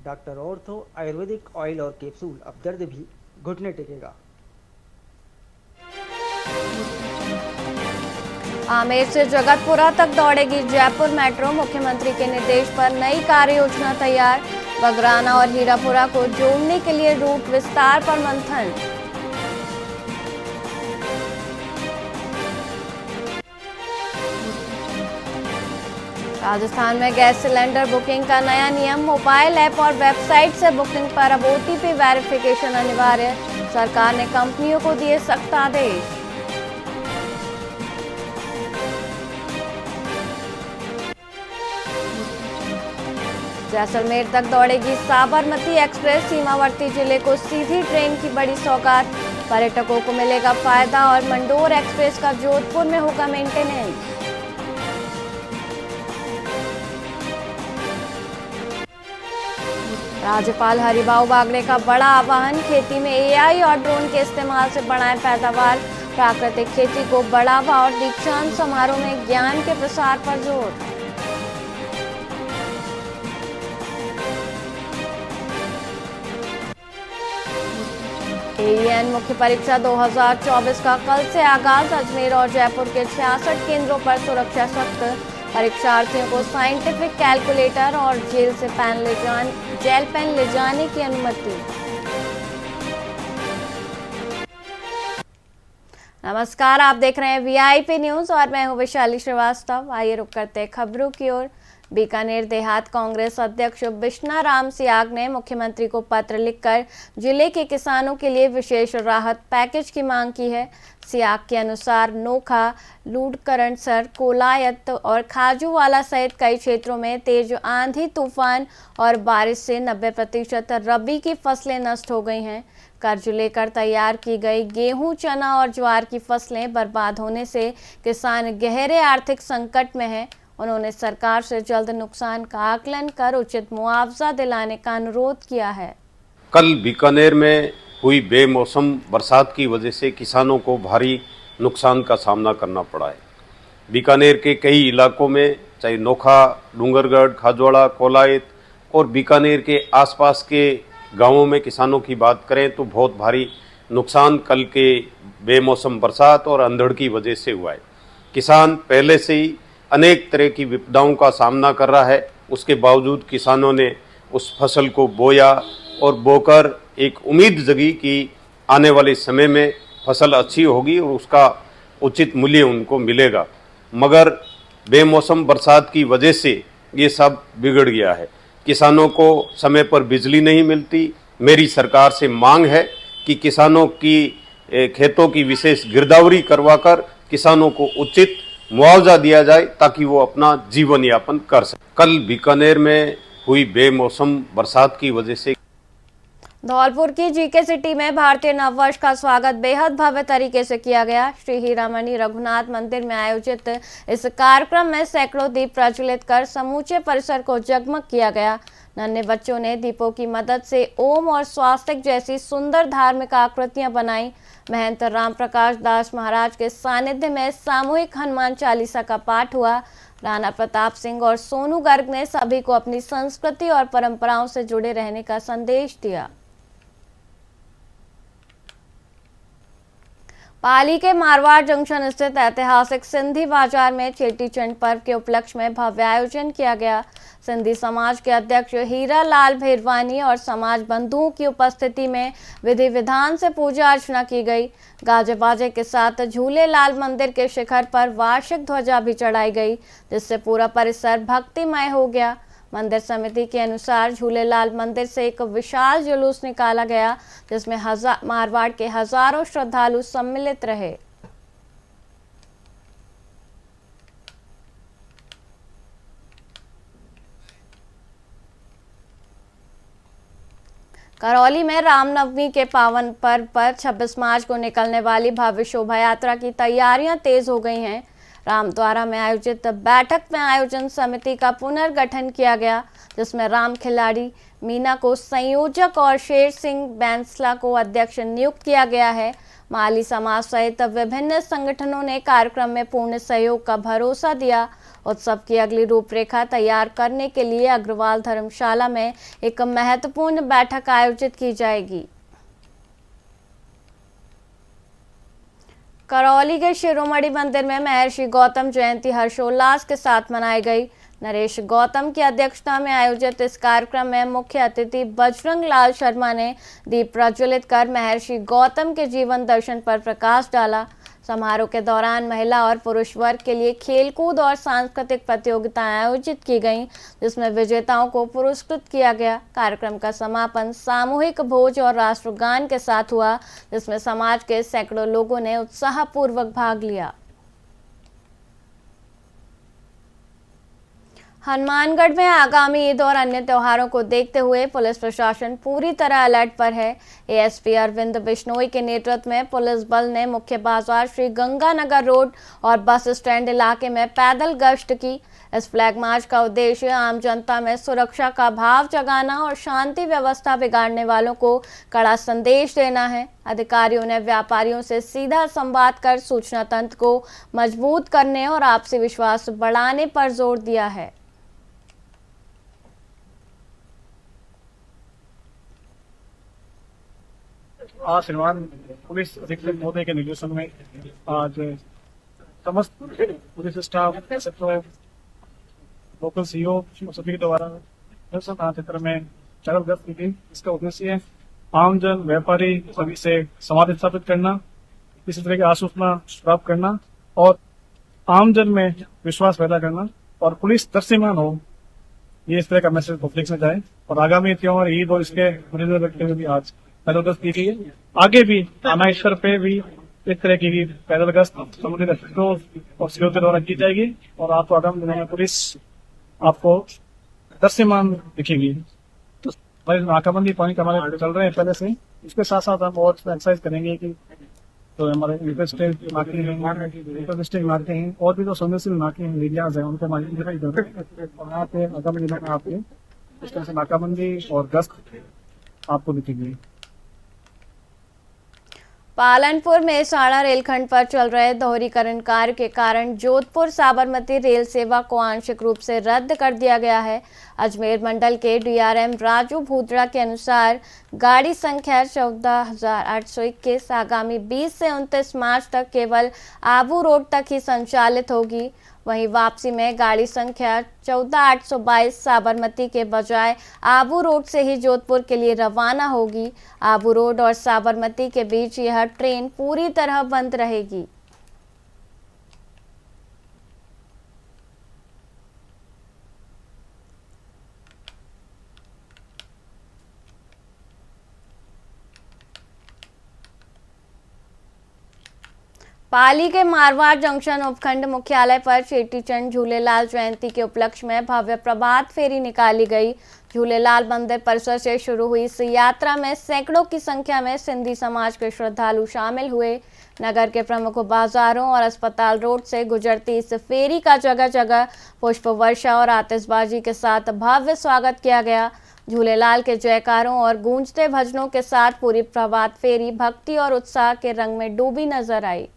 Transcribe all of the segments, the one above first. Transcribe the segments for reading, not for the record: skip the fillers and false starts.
Doctor ortho Ayurvedic oil और capsule, अब दर्द भी घुटने टेकेगा। आमेर से जगतपुरा तक दौड़ेगी जयपुर मेट्रो। मुख्यमंत्री के निर्देश पर नई कार्य योजना तैयार। बगराना और हीरापुरा को जोड़ने के लिए रूट विस्तार पर मंथन। राजस्थान में गैस सिलेंडर बुकिंग का नया नियम। मोबाइल ऐप और वेबसाइट से बुकिंग पर अब OTP वेरिफिकेशन अनिवार्य। सरकार ने कंपनियों को दिए सख्त आदेश। जैसलमेर तक दौड़ेगी साबरमती एक्सप्रेस। सीमावर्ती जिले को सीधी ट्रेन की बड़ी सौगात। पर्यटकों को मिलेगा फायदा और मंडोर एक्सप्रेस का जोधपुर में होगा मेंटेनेंस। राज्यपाल हरिभाऊ बागड़े का बड़ा आह्वान। खेती में AI और ड्रोन के इस्तेमाल से बढ़ाएं पैदावार। प्राकृतिक खेती को बढ़ावा और दीक्षांत समारोह में ज्ञान के प्रसार पर जोर। AEN मुख्य परीक्षा 2024 का कल से आगाज। अजमेर और जयपुर के 66 केंद्रों पर सुरक्षा सख्त। परीक्षार्थियों को साइंटिफिक कैलकुलेटर और जेल पेन ले जाने की अनुमति। नमस्कार, आप देख रहे हैं VIP न्यूज और मैं हूं वैशाली श्रीवास्तव। आइए रुक करते हैं खबरों की ओर। बीकानेर देहात कांग्रेस अध्यक्ष बिश्ना राम सियाग ने मुख्यमंत्री को पत्र लिखकर जिले के किसानों के लिए विशेष राहत पैकेज की मांग की है। सियाग के अनुसार नोखा, लूडकरणसर, कोलायत और खाजूवाला सहित कई क्षेत्रों में तेज आंधी, तूफान और बारिश से 90% रबी की फसलें नष्ट हो गई हैं। कर्ज लेकर तैयार की गई गेहूं, चना और ज्वार की फसलें बर्बाद होने से किसान गहरे आर्थिक संकट में हैं। उन्होंने सरकार से जल्द नुकसान का आकलन कर उचित मुआवजा दिलाने का अनुरोध किया है। कल बीकानेर में हुई बेमौसम बरसात की वजह से किसानों को भारी नुकसान का सामना करना पड़ा है। बीकानेर के कई इलाकों में, चाहे नोखा, डूंगरगढ़, खाजवाड़ा, कोलायत और बीकानेर के आसपास के गांवों में किसानों की बात करें तो बहुत भारी नुकसान कल के बेमौसम बरसात और अंधड़ की वजह से हुआ है। किसान पहले से ही अनेक तरह की विपदाओं का सामना कर रहा है। उसके बावजूद किसानों ने उस फसल को बोया और बोकर एक उम्मीद जगी कि आने वाले समय में फसल अच्छी होगी और उसका उचित मूल्य उनको मिलेगा। मगर बेमौसम बरसात की वजह से ये सब बिगड़ गया है। किसानों को समय पर बिजली नहीं मिलती। मेरी सरकार से मांग है कि किसानों की खेतों की विशेष गिरदावरी करवाकर किसानों को उचित मुआवजा दिया जाए ताकि वो अपना जीवन यापन कर सके। कल बीकानेर में हुई बेमौसम बरसात की वजह से धौलपुर की GK सिटी में भारतीय नववर्ष का स्वागत बेहद भव्य तरीके से किया गया। श्री हीरामणि रघुनाथ मंदिर में आयोजित इस कार्यक्रम में सैकड़ों दीप प्रज्वलित कर समूचे परिसर को जगमग किया गया। नन्हे बच्चों ने दीपों की मदद से ओम और स्वास्तिक जैसी सुंदर धार्मिक आकृतियां बनाई। महंत राम प्रकाश दास महाराज के सानिध्य में सामूहिक हनुमान चालीसा का पाठ हुआ। राणा प्रताप सिंह और सोनू गर्ग ने सभी को अपनी संस्कृति और परंपराओं से जुड़े रहने का संदेश दिया। पाली के मारवाड़ जंक्शन स्थित ऐतिहासिक सिंधी बाजार में चेटीचंड पर्व के उपलक्ष्य में भव्य आयोजन किया गया। सिंधी समाज के अध्यक्ष हीरा लाल भेरवानी और समाज बंधुओं की उपस्थिति में विधि विधान से पूजा अर्चना की गई। गाजे बाजे के साथ झूलेलाल मंदिर के शिखर पर वार्षिक ध्वजा भी चढ़ाई गई, जिससे पूरा परिसर भक्तिमय हो गया। मंदिर समिति के अनुसार झूलेलाल मंदिर से एक विशाल जुलूस निकाला गया, जिसमें मारवाड़ के हजारों श्रद्धालु सम्मिलित रहे। करौली में रामनवमी के पावन पर्व पर 26 मार्च को निकलने वाली भव्य शोभा यात्रा की तैयारियां तेज हो गई हैं। रामद्वारा में आयोजित बैठक में आयोजन समिति का पुनर्गठन किया गया, जिसमें राम खिलाड़ी मीना को संयोजक और शेर सिंह बैंसला को अध्यक्ष नियुक्त किया गया है। माली समाज सहित विभिन्न संगठनों ने कार्यक्रम में पूर्ण सहयोग का भरोसा दिया उत्सव की अगली रूपरेखा तैयार करने के लिए अग्रवाल धर्मशाला में एक महत्वपूर्ण बैठक आयोजित की जाएगी। करौली के शिरोमणि मंदिर में महर्षि गौतम जयंती हर्षोल्लास के साथ मनाई गई। नरेश गौतम की अध्यक्षता में आयोजित इस कार्यक्रम में मुख्य अतिथि बजरंग लाल शर्मा ने दीप प्रज्वलित कर महर्षि गौतम के जीवन दर्शन पर प्रकाश डाला। समारोह के दौरान महिला और पुरुष वर्ग के लिए खेलकूद और सांस्कृतिक प्रतियोगिताएं आयोजित की गईं, जिसमें विजेताओं को पुरस्कृत किया गया। कार्यक्रम का समापन सामूहिक भोज और राष्ट्रगान के साथ हुआ, जिसमें समाज के सैकड़ों लोगों ने उत्साहपूर्वक भाग लिया। हनुमानगढ़ में आगामी ईद और अन्य त्योहारों को देखते हुए पुलिस प्रशासन पूरी तरह अलर्ट पर है। एएसपी अरविंद बिश्नोई के नेतृत्व में पुलिस बल ने मुख्य बाजार श्री गंगानगर रोड और बस स्टैंड इलाके में पैदल गश्त की। इस फ्लैग मार्च का उद्देश्य आम जनता में सुरक्षा का भाव जगाना और शांति व्यवस्था बिगाड़ने वालों को कड़ा संदेश देना है। अधिकारियों ने व्यापारियों से सीधा संवाद कर सूचना तंत्र को मजबूत करने और आपसी विश्वास बढ़ाने पर जोर दिया है। आज श्रीमान पुलिस अधीक्षक महोदय के निर्देशन में आज समस्त पुलिस स्टाफ लोकल सीओ और सभी के द्वारा थाना क्षेत्र में चढ़ल गश्त की गई। इसका उद्देश्य आमजन व्यापारी सभी से संवाद स्थापित करना, इसी तरह की आसूचना प्राप्त करना और आमजन में विश्वास पैदा करना और पुलिस दृश्यमान हो, ये इस तरह का मैसेज पब्लिक में जाए। और आगामी त्योहार ईद और इसके मद्देनजर रखते हुए भी आज पैदल गश्त की गई है। आगे भी थाना स्तर पे भी इस तरह की पैदल गश्त संबंधित अफसरों और सीओ के द्वारा की जाएगी और आपको आगामी दिनों में पुलिस आपको दृश्यमान दिखेगी। तो हमारी नाकाबंदी पानी का हमारे चल रहे हैं पहले से, इसके साथ साथ हम और एक्सरसाइज करेंगे कि तो हमारे इंटरस्टेट नाके हैं और भी जो संवेदनशील नाके हैं, एरियाज हैं, उनको और यहाँ पे आगामी दिनों में आपके इस तरह से नाकाबंदी और गश्त आपको दिखेगी। पालनपुर में साड़ा रेलखंड पर चल रहे दोहरीकरण कार्य के कारण जोधपुर साबरमती रेल सेवा को आंशिक रूप से रद्द कर दिया गया है। अजमेर मंडल के डीआरएम राजू भूतड़ा के अनुसार गाड़ी संख्या 14,821 आगामी 20 से 29 मार्च तक केवल आबू रोड तक ही संचालित होगी। वहीं वापसी में गाड़ी संख्या 14,822 साबरमती के बजाय आबू रोड से ही जोधपुर के लिए रवाना होगी। आबू रोड और साबरमती के बीच यह ट्रेन पूरी तरह बंद रहेगी। पाली के मारवाड़ जंक्शन उपखंड मुख्यालय पर चेटीचंड झूलेलाल जयंती के उपलक्ष्य में भव्य प्रभात फेरी निकाली गई। झूलेलाल मंदिर परिसर से शुरू हुई इस यात्रा में सैकड़ों की संख्या में सिंधी समाज के श्रद्धालु शामिल हुए। नगर के प्रमुख बाजारों और अस्पताल रोड से गुजरती इस फेरी का जगह जगह पुष्प वर्षा और आतिशबाजी के साथ भव्य स्वागत किया गया। झूलेलाल के जयकारों और गूंजते भजनों के साथ पूरी प्रभात फेरी भक्ति और उत्साह के रंग में डूबी नजर आई।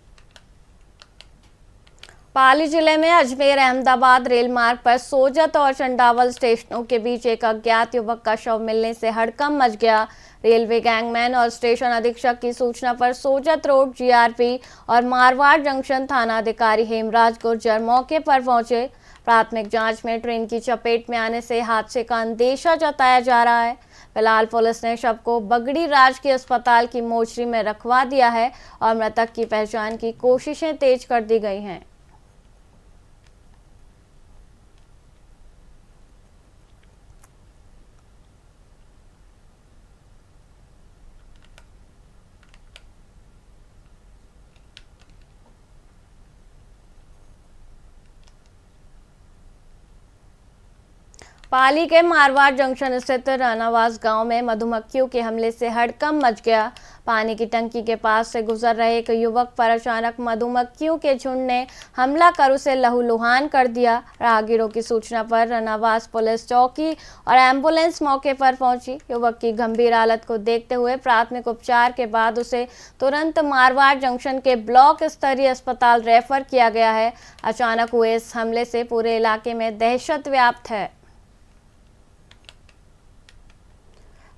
पाली जिले में अजमेर अहमदाबाद रेल मार्ग पर सोजत और चंडावल स्टेशनों के बीच एक अज्ञात युवक का शव मिलने से हड़कंप मच गया। रेलवे गैंगमैन और स्टेशन अधीक्षक की सूचना पर सोजत रोड जीआरपी और मारवाड़ जंक्शन थाना अधिकारी हेमराज गुर्जर मौके पर पहुंचे। प्राथमिक जांच में ट्रेन की चपेट में आने से हादसे का अंदेशा जताया जा रहा है। फिलहाल पुलिस ने शव को बगड़ी राजकीय अस्पताल की मोर्चरी में रखवा दिया है और मृतक की पहचान की कोशिशें तेज कर दी गई हैं। पाली के मारवाड़ जंक्शन स्थित रानावास गांव में मधुमक्खियों के हमले से हड़कंप मच गया। पानी की टंकी के पास से गुजर रहे एक युवक पर अचानक मधुमक्खियों के झुंड ने हमला कर उसे लहूलुहान कर दिया। राहगीरों की सूचना पर रनावास पुलिस चौकी और एम्बुलेंस मौके पर पहुंची। युवक की गंभीर हालत को देखते हुए प्राथमिक उपचार के बाद उसे तुरंत मारवाड़ जंक्शन के ब्लॉक स्तरीय अस्पताल रेफर किया गया है। अचानक हुए इस हमले से पूरे इलाके में दहशत व्याप्त है।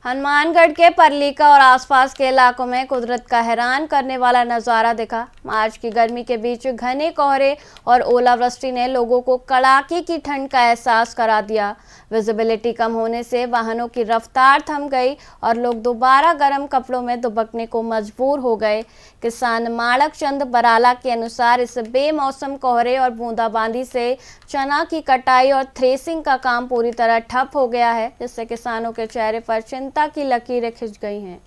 हनुमानगढ़ के परलीका और आसपास के इलाकों में कुदरत का हैरान करने वाला नजारा दिखा। मार्च की गर्मी के बीच घने कोहरे और ओलावृष्टि ने लोगों को कड़ाके की ठंड का एहसास करा दिया। विजिबिलिटी कम होने से वाहनों की रफ्तार थम गई और लोग दोबारा गर्म कपड़ों में दुबकने को मजबूर हो गए। किसान माणक चंद बराला के अनुसार इस बेमौसम कोहरे और बूंदाबांदी से चना की कटाई और थ्रेसिंग का काम पूरी तरह ठप हो गया है, जिससे किसानों के चेहरे पर चिंता की लकीरें खिंच गई हैं।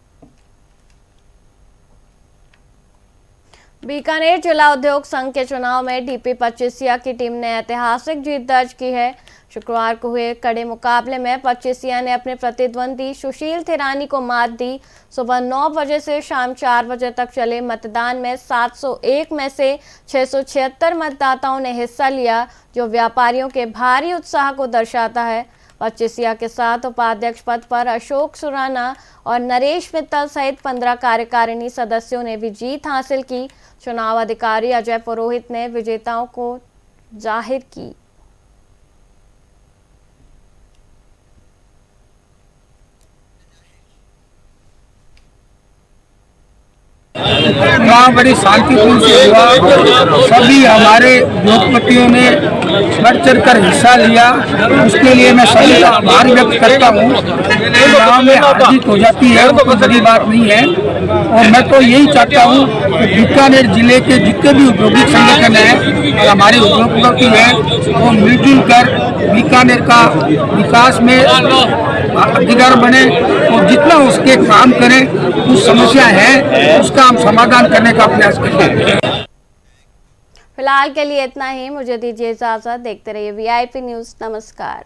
बीकानेर जिला उद्योग संघ के चुनाव में डीपी 25 की टीम ने ऐतिहासिक जीत दर्ज की है। शुक्रवार को हुए कड़े मुकाबले में 25 ने अपने प्रतिद्वंदी सुशील थिरानी को मात दी। सुबह 9 बजे से शाम 4 बजे तक चले मतदान में 701 में से 676 मतदाताओं ने हिस्सा लिया, जो व्यापारियों के भारी उत्साह को दर्शाता है। 25 के साथ उपाध्यक्ष पद पर अशोक सुराना और नरेश मित्तल सहित 15 कार्यकारिणी सदस्यों ने भी जीत हासिल की। चुनाव अधिकारी अजय पुरोहित ने विजेताओं को जाहिर की। चुनाव बड़ी शांतिपूर्ण से हुआ। सभी हमारे उद्योगपतियों ने बढ़ चढ़ कर हिस्सा लिया, उसके लिए मैं सभी का आभार व्यक्त करता हूँ। चुनाव में हार जीत हो जाती है, वो कोई बड़ी बात नहीं है। और मैं तो यही चाहता हूँ कि बीकानेर जिले के जितने भी औद्योगिक संगठन हैं और हमारे उद्योगपति हैं, वो मिलजुल कर बीकानेर का विकास में भागीदार बने और जितना उसके काम करें, कुछ समस्या है उसका हम समाधान करने का प्रयास करें। फिलहाल के लिए इतना ही, मुझे दीजिए इजाजत। देखते रहिए VIP न्यूज़। नमस्कार।